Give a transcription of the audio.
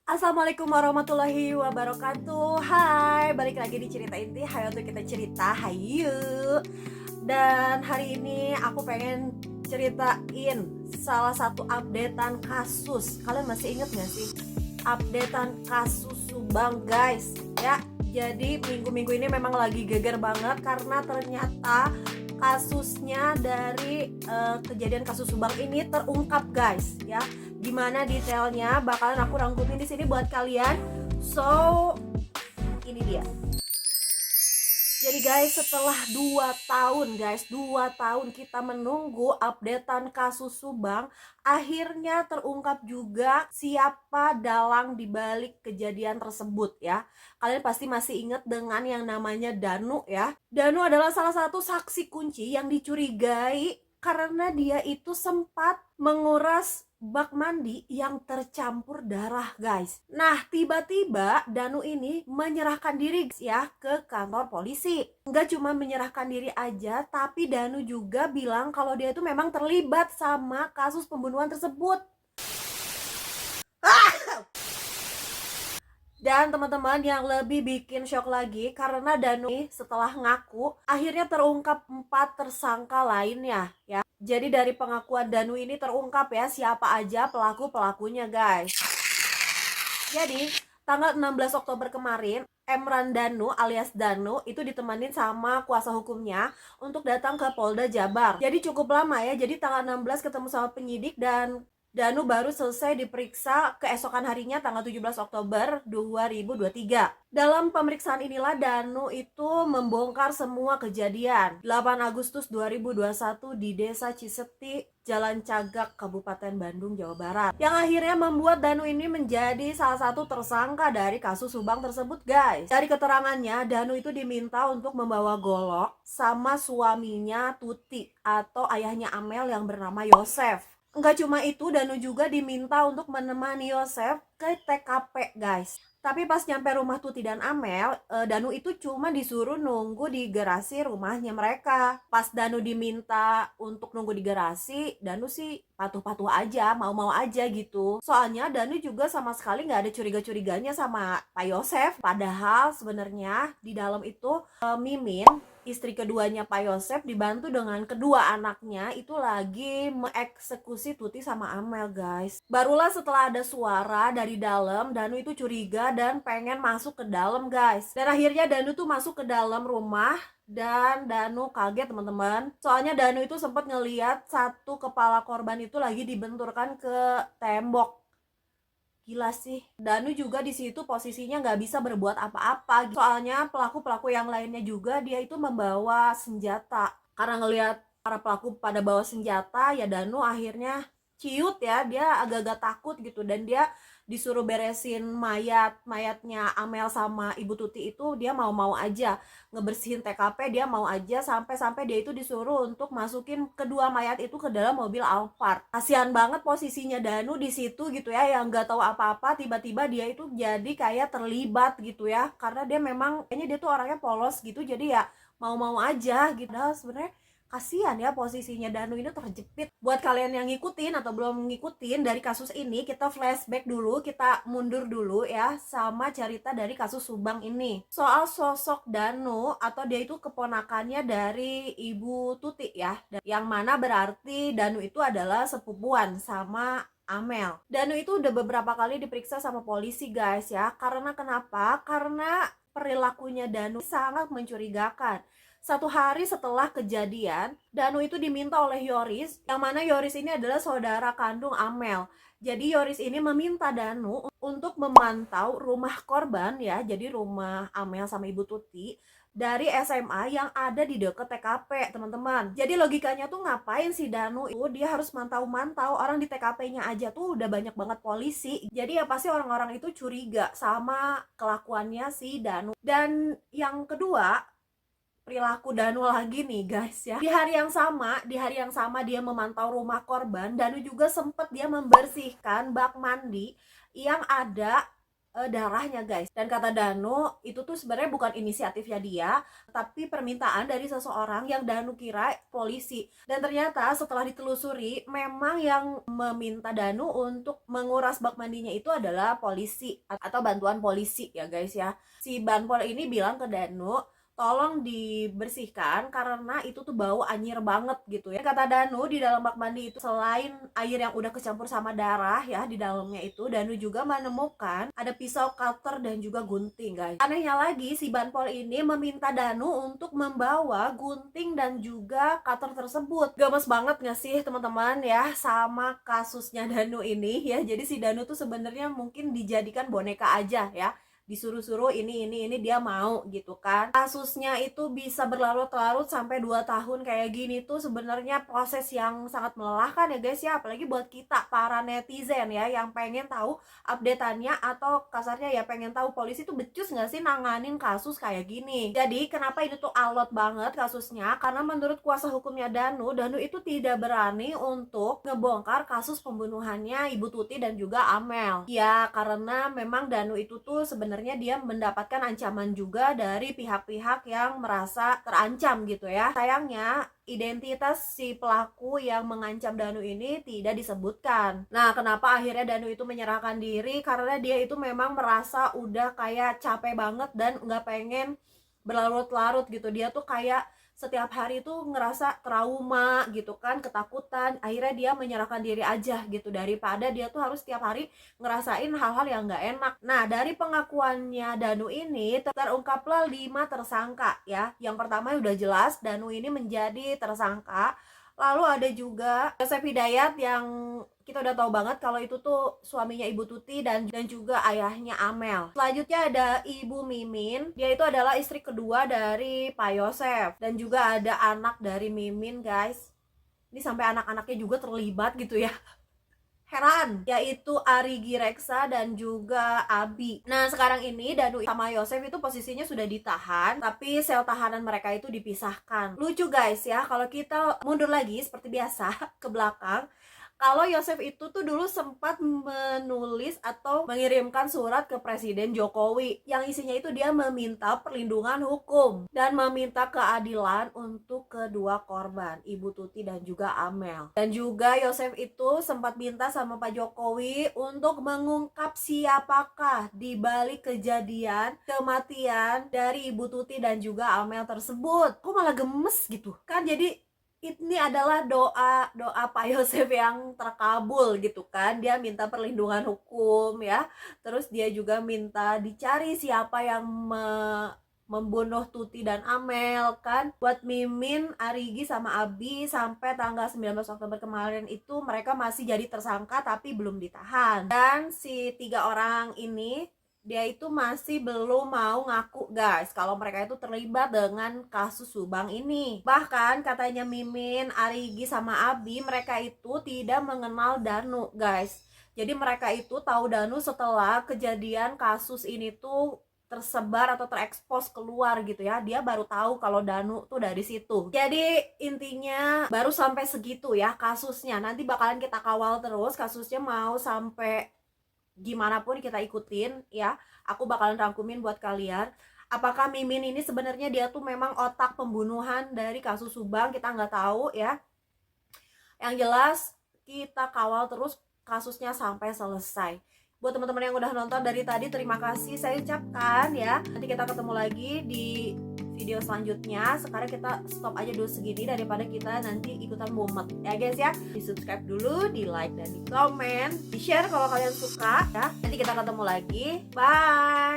Assalamualaikum warahmatullahi wabarakatuh. Hai, balik lagi di Cerita Inti. Hayo untuk kita cerita, hayu. Dan hari ini aku pengen ceritain salah satu updatean kasus. Kalian masih inget gak sih updatean kasus Subang, guys? Ya, jadi minggu-minggu ini memang lagi geger banget karena ternyata kasusnya dari kejadian kasus Subang ini terungkap, guys. Ya, gimana detailnya bakalan aku rangkumin di sini buat kalian. So, ini dia. Jadi guys, setelah 2 tahun kita menunggu updatean kasus Subang, akhirnya terungkap juga siapa dalang dibalik kejadian tersebut ya. Kalian pasti masih ingat dengan yang namanya Danu ya. Danu adalah salah satu saksi kunci yang dicurigai karena dia itu sempat menguras bak mandi yang tercampur darah, guys. Nah, tiba-tiba Danu ini menyerahkan diri ya ke kantor polisi. Nggak cuma menyerahkan diri aja, tapi Danu juga bilang kalau dia itu memang terlibat sama kasus pembunuhan tersebut. Dan teman-teman, yang lebih bikin shock lagi karena Danu setelah ngaku akhirnya terungkap 4 tersangka lainnya ya. Jadi dari pengakuan Danu ini terungkap ya siapa aja pelaku-pelakunya, guys. Jadi tanggal 16 Oktober kemarin, Emran Danu alias Danu itu ditemanin sama kuasa hukumnya untuk datang ke Polda Jabar. Jadi cukup lama ya. Jadi tanggal 16 ketemu sama penyidik dan Danu baru selesai diperiksa keesokan harinya tanggal 17 Oktober 2023. Dalam pemeriksaan inilah Danu itu membongkar semua kejadian 8 Agustus 2021 di Desa Ciseti, Jalan Cagak, Kabupaten Bandung, Jawa Barat. Yang akhirnya membuat Danu ini menjadi salah satu tersangka dari kasus Subang tersebut, guys. Dari keterangannya, Danu itu diminta untuk membawa golok sama suaminya Tuti atau ayahnya Amel yang bernama Yosef. Enggak cuma itu, Danu juga diminta untuk menemani Yosef ke TKP, guys. Tapi pas nyampe rumah Tuti dan Amel, Danu itu cuma disuruh nunggu di garasi rumahnya mereka. Pas Danu diminta untuk nunggu di garasi, Danu sih patuh-patuh aja, mau-mau aja gitu. Soalnya Danu juga sama sekali nggak ada curiga-curiganya sama Pak Yosef. Padahal sebenarnya di dalam itu Mimin, istri keduanya Pak Yosef, dibantu dengan kedua anaknya itu lagi mengeksekusi Tuti sama Amel, guys. Barulah setelah ada suara dari dalam, Danu itu curiga dan pengen masuk ke dalam, guys. Dan akhirnya Danu tuh masuk ke dalam rumah dan Danu kaget, teman-teman. Soalnya Danu itu sempat ngeliat satu kepala korban itu lagi dibenturkan ke tembok. Gila sih. Danu juga di situ posisinya nggak bisa berbuat apa-apa. Soalnya pelaku-pelaku yang lainnya juga dia itu membawa senjata. Karena ngelihat para pelaku pada bawa senjata, ya Danu akhirnya ciut ya. Dia agak-agak takut gitu dan dia disuruh beresin mayatnya Amel sama Ibu Tuti itu, dia mau-mau aja ngebersihin TKP, dia mau aja sampai dia itu disuruh untuk masukin kedua mayat itu ke dalam mobil Alphard. Kasihan banget posisinya Danu di situ gitu ya, yang nggak tahu apa-apa, tiba-tiba dia itu jadi kayak terlibat gitu ya, karena dia memang kayaknya dia tuh orangnya polos gitu, jadi ya mau-mau aja gitu. Nah, sebenarnya kasihan ya posisinya Danu ini terjepit. Buat kalian yang ngikutin atau belum ngikutin dari kasus ini, kita flashback dulu, kita mundur dulu ya sama cerita dari kasus Subang ini. Soal sosok Danu, atau dia itu keponakannya dari Ibu Tuti ya, yang mana berarti Danu itu adalah sepupuan sama Amel. Danu itu udah beberapa kali diperiksa sama polisi, guys ya. Karena kenapa? Karena perilakunya Danu sangat mencurigakan. Satu hari setelah kejadian, Danu itu diminta oleh Yoris, yang mana Yoris ini adalah saudara kandung Amel. Jadi Yoris ini meminta Danu untuk memantau rumah korban ya, jadi rumah Amel sama Ibu Tuti dari SMA yang ada di dekat TKP, teman-teman. Jadi logikanya tuh ngapain sih Danu itu dia harus mantau-mantau orang di TKP-nya aja tuh udah banyak banget polisi. Jadi ya pasti orang-orang itu curiga sama kelakuannya si Danu. Dan yang kedua, perilaku Danu lagi nih, guys ya. Di hari yang sama dia memantau rumah korban. Danu juga sempat dia membersihkan bak mandi yang ada darahnya guys. Dan kata Danu, itu tuh sebenarnya bukan inisiatifnya dia, tapi permintaan dari seseorang yang Danu kira polisi. Dan ternyata setelah ditelusuri, memang yang meminta Danu untuk menguras bak mandinya itu adalah polisi atau bantuan polisi ya guys ya. Si Banpol ini bilang ke Danu, tolong dibersihkan karena itu tuh bau anyir banget gitu ya. Kata Danu, di dalam bak mandi itu selain air yang udah kecampur sama darah ya di dalamnya itu, Danu juga menemukan ada pisau cutter dan juga gunting guys. Anehnya lagi, si Banpol ini meminta Danu untuk membawa gunting dan juga cutter tersebut. Gemes banget gak sih teman-teman ya sama kasusnya Danu ini ya. Jadi si Danu tuh sebenarnya mungkin dijadikan boneka aja ya, disuruh-suruh ini dia mau gitu kan. Kasusnya itu bisa berlarut-larut sampai 2 tahun kayak gini tuh sebenarnya proses yang sangat melelahkan ya guys ya, apalagi buat kita para netizen ya yang pengen tahu update-annya, atau kasarnya ya pengen tahu polisi tuh becus nggak sih nanganin kasus kayak gini. Jadi kenapa ini tuh alot banget kasusnya, karena menurut kuasa hukumnya Danu itu tidak berani untuk ngebongkar kasus pembunuhannya Ibu Tuti dan juga Amel ya, karena memang Danu itu tuh sebenarnya dia mendapatkan ancaman juga dari pihak-pihak yang merasa terancam gitu ya. Sayangnya identitas si pelaku yang mengancam Danu ini tidak disebutkan. Nah, kenapa akhirnya Danu itu menyerahkan diri? Karena dia itu memang merasa udah kayak capek banget dan nggak pengen berlarut-larut gitu. Dia tuh kayak setiap hari tuh ngerasa trauma gitu kan, ketakutan. Akhirnya dia menyerahkan diri aja gitu, daripada dia tuh harus setiap hari ngerasain hal-hal yang nggak enak. Nah, dari pengakuannya Danu ini terungkaplah 5 tersangka ya. Yang pertama udah jelas Danu ini menjadi tersangka. Lalu ada juga Yosef Hidayat yang kita udah tahu banget kalau itu tuh suaminya Ibu Tuti dan juga ayahnya Amel. Selanjutnya ada Ibu Mimin, dia itu adalah istri kedua dari Pak Yosef, dan juga ada anak dari Mimin guys. Ini sampai anak-anaknya juga terlibat gitu ya. Heran, yaitu Arigi Reksa dan juga Abi. Nah, sekarang ini Danu sama Yosef itu posisinya sudah ditahan, tapi sel tahanan mereka itu dipisahkan. Lucu guys ya, kalau kita mundur lagi seperti biasa ke belakang, kalau Yosef itu tuh dulu sempat menulis atau mengirimkan surat ke Presiden Jokowi yang isinya itu dia meminta perlindungan hukum dan meminta keadilan untuk kedua korban, Ibu Tuti dan juga Amel. Dan juga Yosef itu sempat minta sama Pak Jokowi untuk mengungkap siapakah di balik kejadian kematian dari Ibu Tuti dan juga Amel tersebut. Kok malah gemes gitu kan. Jadi ini adalah doa Pak Yosef yang terkabul gitu kan. Dia minta perlindungan hukum ya, terus dia juga minta dicari siapa yang membunuh Tuti dan Amel kan. Buat Mimin, Arigi sama Abi sampai tanggal 19 Oktober kemarin itu mereka masih jadi tersangka tapi belum ditahan. Dan si 3 orang ini dia itu masih belum mau ngaku guys kalau mereka itu terlibat dengan kasus Subang ini. Bahkan katanya Mimin, Arigi sama Abi mereka itu tidak mengenal Danu guys. Jadi mereka itu tahu Danu setelah kejadian kasus ini tuh tersebar atau terekspos keluar gitu ya. Dia baru tahu kalau Danu tuh dari situ. Jadi intinya baru sampai segitu ya kasusnya. Nanti bakalan kita kawal terus kasusnya, mau sampai gimana pun kita ikutin ya. Aku bakalan rangkumin buat kalian. Apakah Mimin ini sebenarnya dia tuh memang otak pembunuhan dari kasus Subang, kita nggak tahu ya. Yang jelas kita kawal terus kasusnya sampai selesai. Buat teman-teman yang udah nonton dari tadi, terima kasih saya ucapkan ya. Nanti kita ketemu lagi di video selanjutnya. Sekarang kita stop aja dulu segini daripada kita nanti ikutan mumet ya guys ya. Di subscribe dulu, di like dan di komen, di share kalau kalian suka ya. Nanti kita ketemu lagi, bye.